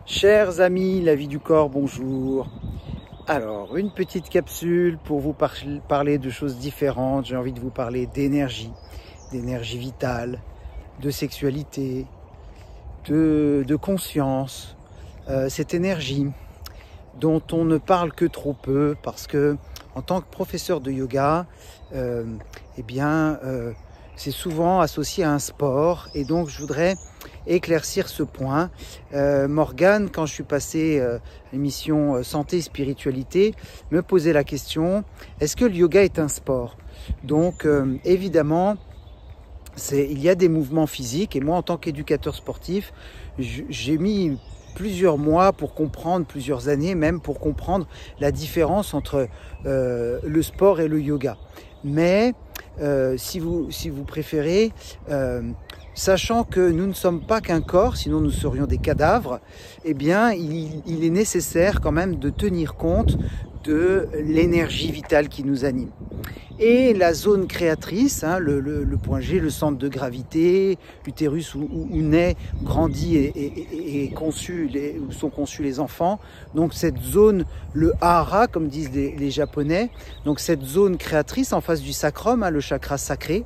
Chers amis, la vie du corps, bonjour. Alors, une petite capsule pour vous parler de choses différentes. J'ai envie de vous parler d'énergie vitale, de sexualité, de conscience. Cette énergie dont on ne parle que trop peu parce que, en tant que professeur de yoga, c'est souvent associé à un sport, et donc je voudrais éclaircir ce point. Morgane, quand je suis passé à l'émission Santé et Spiritualité, me posait la question, est-ce que le yoga est un sport? Donc évidemment, il y a des mouvements physiques, et moi en tant qu'éducateur sportif, j'ai mis plusieurs mois pour comprendre, plusieurs années même, pour comprendre la différence entre le sport et le yoga. Mais si vous préférez, sachant que nous ne sommes pas qu'un corps, sinon nous serions des cadavres, eh bien il est nécessaire quand même de tenir compte de l'énergie vitale qui nous anime. Et la zone créatrice, le point G, le centre de gravité, l'utérus où naît, grandit et où sont conçus les enfants. Donc cette zone, le hara, comme disent les Japonais, donc cette zone créatrice en face du sacrum, le chakra sacré,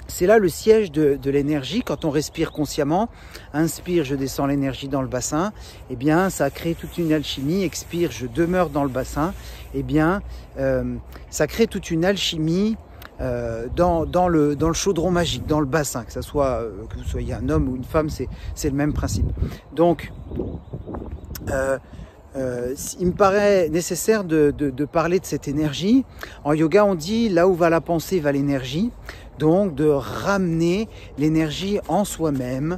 c'est là le siège de l'énergie. Quand on respire consciemment, inspire, je descends l'énergie dans le bassin, eh bien ça crée toute une alchimie. Expire, je demeure dans le bassin, eh bien ça crée toute une alchimie dans le chaudron magique, dans le bassin, que vous soyez un homme ou une femme, c'est le même principe. Donc il me paraît nécessaire de parler de cette énergie. En yoga, on dit là où va la pensée va l'énergie. Donc de ramener l'énergie en soi-même.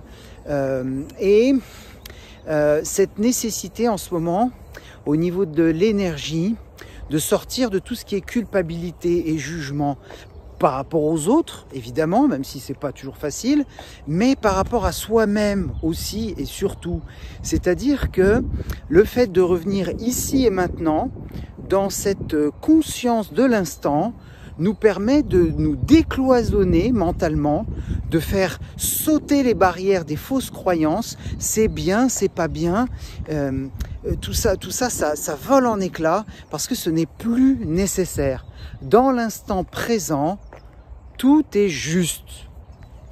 Cette nécessité en ce moment, au niveau de l'énergie, de sortir de tout ce qui est culpabilité et jugement par rapport aux autres, évidemment, même si c'est pas toujours facile, mais par rapport à soi-même aussi et surtout. C'est-à-dire que le fait de revenir ici et maintenant, dans cette conscience de l'instant, nous permet de nous décloisonner mentalement, de faire sauter les barrières des fausses croyances. C'est bien, c'est pas bien. Tout ça, ça vole en éclats parce que ce n'est plus nécessaire. Dans l'instant présent, tout est juste.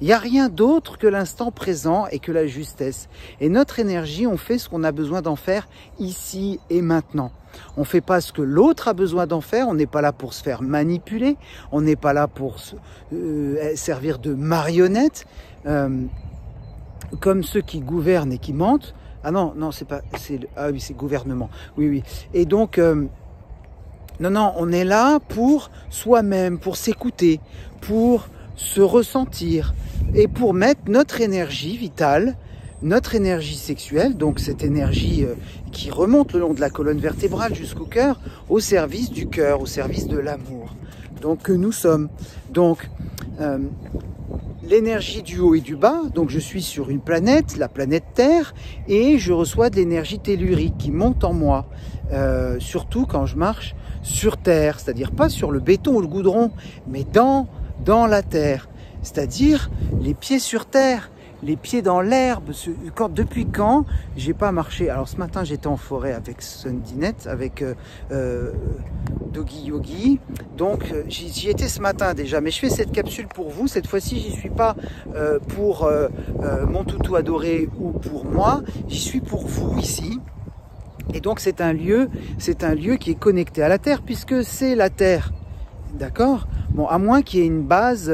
Il n'y a rien d'autre que l'instant présent et que la justesse. Et notre énergie, on fait ce qu'on a besoin d'en faire ici et maintenant. On ne fait pas ce que l'autre a besoin d'en faire, on n'est pas là pour se faire manipuler, on n'est pas là pour servir de marionnette, comme ceux qui gouvernent et qui mentent. Ah non, c'est pas, oui, c'est gouvernement, oui. Et donc, non, on est là pour soi-même, pour s'écouter, pour se ressentir et pour mettre notre énergie vitale, notre énergie sexuelle, donc cette énergie qui remonte le long de la colonne vertébrale jusqu'au cœur, au service du cœur, au service de l'amour. Donc que nous sommes. Donc l'énergie du haut et du bas, donc je suis sur une planète, la planète Terre, et je reçois de l'énergie tellurique qui monte en moi, surtout quand je marche sur Terre, c'est-à-dire pas sur le béton ou le goudron, mais dans la Terre, c'est-à-dire les pieds sur Terre, les pieds dans l'herbe. Depuis quand j'ai pas marché? Alors ce matin j'étais en forêt avec Sundinette, avec Doggy Yogi, donc j'y étais ce matin déjà, mais je fais cette capsule pour vous. Cette fois-ci j'y suis pas pour mon toutou adoré ou pour moi, j'y suis pour vous ici. Et donc c'est un lieu qui est connecté à la Terre, puisque c'est la Terre, d'accord? Bon, à moins qu'il y ait une base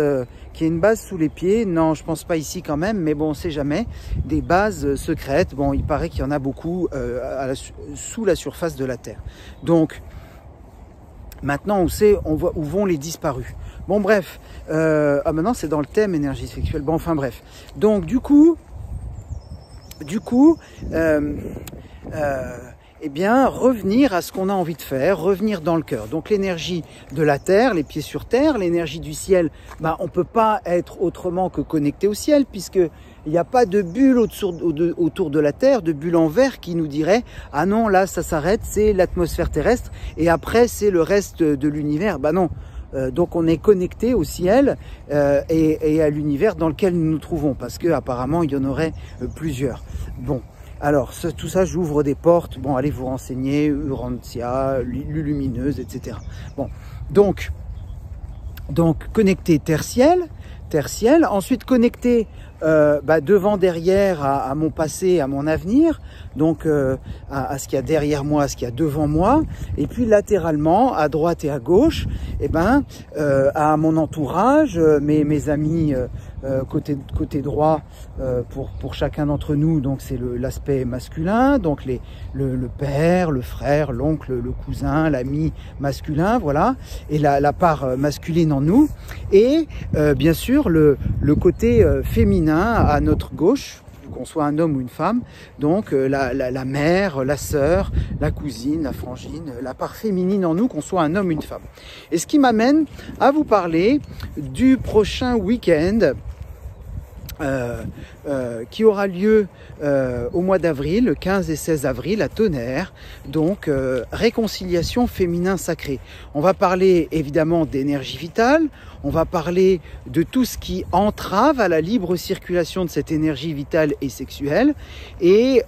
sous les pieds. Non, je pense pas ici quand même, mais bon, on sait jamais. Des bases secrètes. Bon, il paraît qu'il y en a beaucoup sous la surface de la Terre. Donc, maintenant, on sait où vont les disparus. Bon, bref. Maintenant, c'est dans le thème énergie sexuelle. Bon, enfin, bref. Donc, du coup, eh bien, revenir à ce qu'on a envie de faire, revenir dans le cœur. Donc l'énergie de la terre, les pieds sur terre, l'énergie du ciel, on peut pas être autrement que connecté au ciel, puisque il n'y a pas de bulle autour de la terre, de bulle en verre qui nous dirait « Ah non, là, ça s'arrête, c'est l'atmosphère terrestre, et après, c'est le reste de l'univers. » Non. Donc on est connecté au ciel et à l'univers dans lequel nous nous trouvons, parce que apparemment il y en aurait plusieurs. Bon. Alors, tout ça, j'ouvre des portes. Bon, allez vous renseigner, Urantia, Lumineuse, etc. Bon, donc connecté tertiel. Ensuite connecté devant, derrière, à mon passé, à mon avenir, donc à ce qu'il y a derrière moi, à ce qu'il y a devant moi, et puis latéralement, à droite et à gauche, à mon entourage, mes amis côté droit pour chacun d'entre nous, donc c'est l'aspect masculin, donc le père, le frère, l'oncle, le cousin, l'ami masculin, voilà, et la part masculine en nous, et bien sûr le côté féminin à notre gauche, qu'on soit un homme ou une femme, donc la mère, la sœur, la cousine, la frangine, la part féminine en nous, qu'on soit un homme ou une femme. Et ce qui m'amène à vous parler du prochain week-end qui aura lieu au mois d'avril, le 15 et 16 avril à Tonnerre, donc réconciliation féminin sacré. On va parler évidemment d'énergie vitale, on va parler de tout ce qui entrave à la libre circulation de cette énergie vitale et sexuelle, et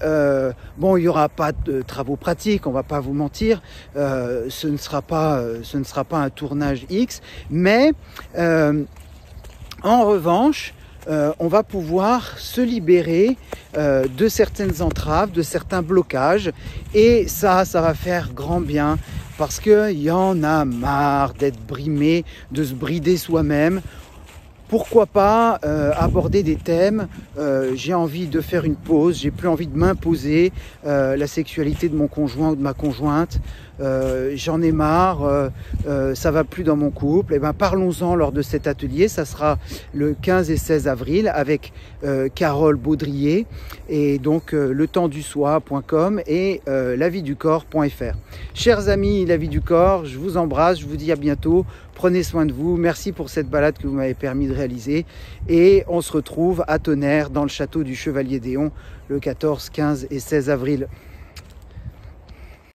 bon, il n'y aura pas de travaux pratiques, on va pas vous mentir, ce ne sera pas un tournage X, mais en revanche, on va pouvoir se libérer de certaines entraves, de certains blocages, et ça va faire grand bien, parce qu'il y en a marre d'être brimé, de se brider soi-même. Pourquoi pas aborder des thèmes, j'ai envie de faire une pause, j'ai plus envie de m'imposer la sexualité de mon conjoint ou de ma conjointe, j'en ai marre, ça va plus dans mon couple. Et ben parlons-en lors de cet atelier, ça sera le 15 et 16 avril avec Carole Baudrier, et donc letempsdusoi.com et laviducorps.fr. Chers amis, La Vie du Corps, je vous embrasse, je vous dis à bientôt. Prenez soin de vous, merci pour cette balade que vous m'avez permis de réaliser, et on se retrouve à Tonnerre dans le château du Chevalier d'Éon le 14, 15 et 16 avril.